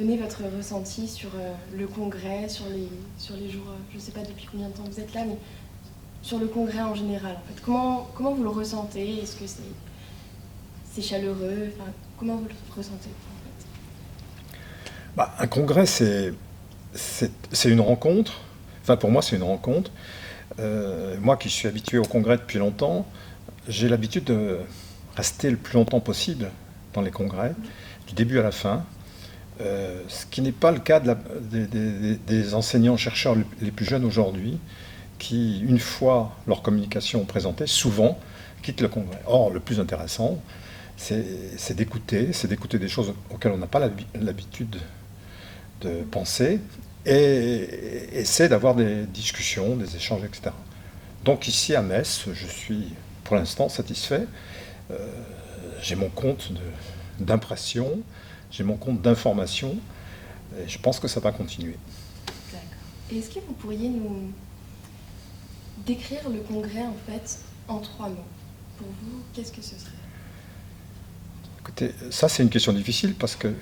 donner votre ressenti sur le congrès, sur les jours, je ne sais pas depuis combien de temps vous êtes là, mais sur le congrès en général, en fait. Comment vous le ressentez? Est-ce que c'est chaleureux? Enfin, comment vous le ressentez, en fait? Un congrès, c'est une rencontre. Enfin, pour moi, c'est une rencontre. Moi qui suis habitué au congrès depuis longtemps, j'ai l'habitude de rester le plus longtemps possible dans les congrès, du début à la fin, ce qui n'est pas le cas des enseignants-chercheurs les plus jeunes aujourd'hui, qui, une fois leur communication présentée, souvent quittent le congrès. Or, le plus intéressant, c'est d'écouter des choses auxquelles on n'a pas l'habitude de penser, et c'est d'avoir des discussions, des échanges, etc. Donc ici à Metz, je suis pour l'instant satisfait. J'ai mon compte d'impression, j'ai mon compte d'information, et je pense que ça va continuer. D'accord. Et est-ce que vous pourriez nous décrire le congrès en fait en 3 mots? Pour vous, qu'est-ce que ce serait? Écoutez, ça c'est une question difficile parce que,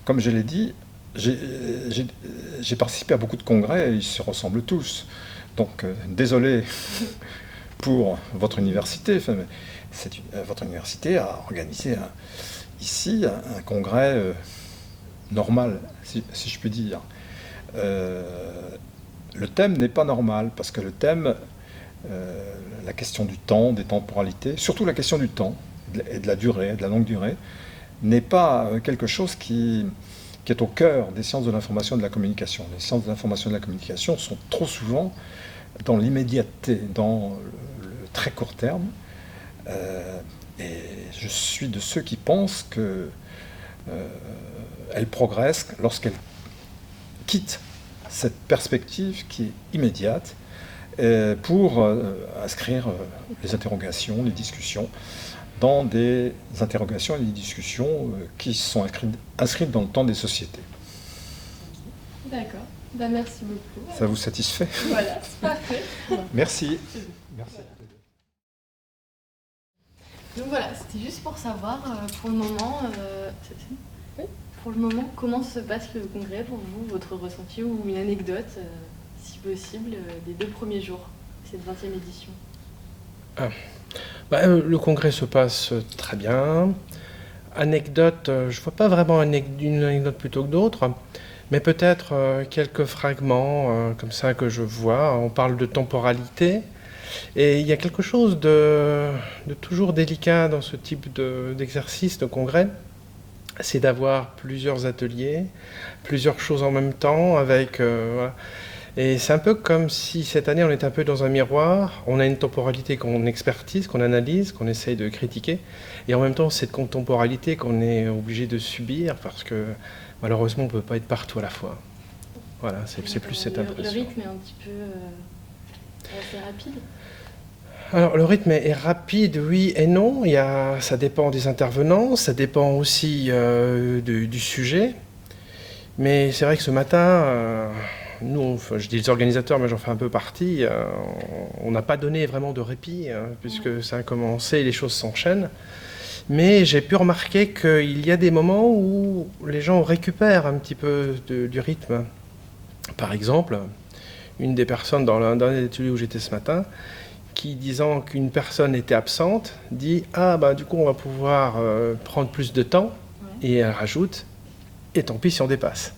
comme je l'ai dit, j'ai participé à beaucoup de congrès et ils se ressemblent tous. Donc, désolé pour votre université. Enfin, votre université a organisé ici un congrès normal, si je puis dire. Le thème n'est pas normal parce que le thème, la question du temps, des temporalités, surtout la question du temps et de la durée, de la longue durée, n'est pas quelque chose qui est au cœur des sciences de l'information et de la communication. Les sciences de l'information et de la communication sont trop souvent dans l'immédiateté, dans le très court terme. Et je suis de ceux qui pensent qu'elle progresse lorsqu'elle quitte cette perspective qui est immédiate pour inscrire les interrogations, les discussions dans des interrogations et des discussions qui sont inscrites dans le temps des sociétés. D'accord. Merci beaucoup. Ça vous satisfait? Voilà, c'est parfait. Merci. Merci. Donc voilà, c'était juste pour savoir, pour le moment, comment se passe le congrès pour vous, votre ressenti ou une anecdote, si possible, des 2 premiers jours, cette 20e édition. Le congrès se passe très bien. Anecdote, je ne vois pas vraiment une anecdote plutôt que d'autres, mais peut-être quelques fragments comme ça que je vois. On parle de temporalité, et il y a quelque chose de toujours délicat dans ce type d'exercice, de congrès, c'est d'avoir plusieurs ateliers, plusieurs choses en même temps, avec... voilà. Et c'est un peu comme si cette année on est un peu dans un miroir, on a une temporalité qu'on expertise, qu'on analyse, qu'on essaye de critiquer, et en même temps cette temporalité qu'on est obligé de subir parce que malheureusement on ne peut pas être partout à la fois. Voilà, c'est plus cette impression. Le rythme est un petit peu assez rapide. Alors le rythme est rapide, oui et non, ça dépend des intervenants, ça dépend aussi du sujet, mais c'est vrai que ce matin... Nous, je dis les organisateurs, mais j'en fais un peu partie, on n'a pas donné vraiment de répit, puisque ça a commencé, les choses s'enchaînent. Mais j'ai pu remarquer qu'il y a des moments où les gens récupèrent un petit peu du rythme. Par exemple, une des personnes dans l'un des ateliers où j'étais ce matin, qui disant qu'une personne était absente, dit « Ah, du coup, on va pouvoir prendre plus de temps. » Et elle rajoute « Et tant pis si on dépasse. »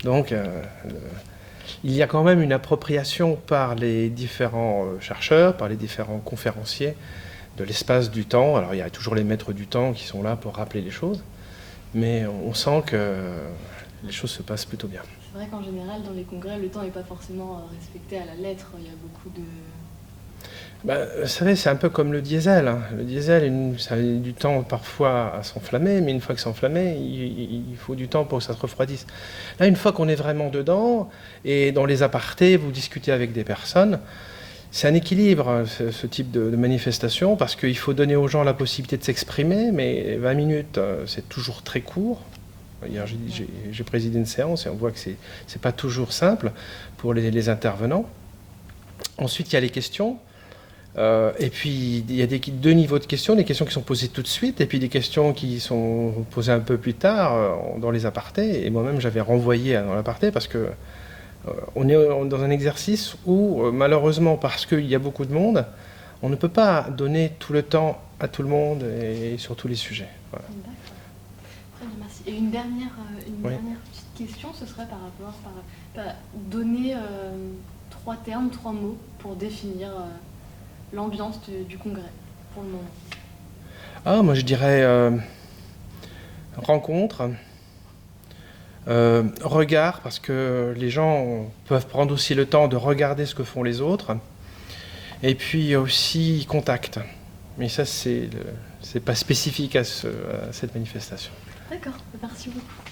Donc, il y a quand même une appropriation par les différents chercheurs, par les différents conférenciers de l'espace du temps. Alors il y a toujours les maîtres du temps qui sont là pour rappeler les choses, mais on sent que les choses se passent plutôt bien. C'est vrai qu'en général, dans les congrès, le temps n'est pas forcément respecté à la lettre. Il y a beaucoup de... Vous savez, c'est un peu comme le diesel. Le diesel, ça a du temps parfois à s'enflammer, mais une fois que c'est enflammé, il faut du temps pour que ça se refroidisse. Là, une fois qu'on est vraiment dedans, et dans les apartés, vous discutez avec des personnes, c'est un équilibre, ce type de manifestation, parce qu'il faut donner aux gens la possibilité de s'exprimer, mais 20 minutes, c'est toujours très court. Hier, j'ai présidé une séance et on voit que c'est pas toujours simple pour les intervenants. Ensuite, il y a les questions. Et puis, il y a deux niveaux de questions, des questions qui sont posées tout de suite, et puis des questions qui sont posées un peu plus tard, dans les apartés. Et moi-même, j'avais renvoyé dans l'aparté parce que on est dans un exercice où, malheureusement, parce qu'il y a beaucoup de monde, on ne peut pas donner tout le temps à tout le monde et sur tous les sujets. Voilà. D'accord. Très bien, merci. Et une dernière petite question, ce serait par rapport à donner 3 termes, 3 mots pour définir l'ambiance du congrès pour le moment. Moi je dirais rencontre, regard, parce que les gens peuvent prendre aussi le temps de regarder ce que font les autres, et puis aussi contact. Mais ça, c'est pas spécifique à cette manifestation. D'accord, merci beaucoup.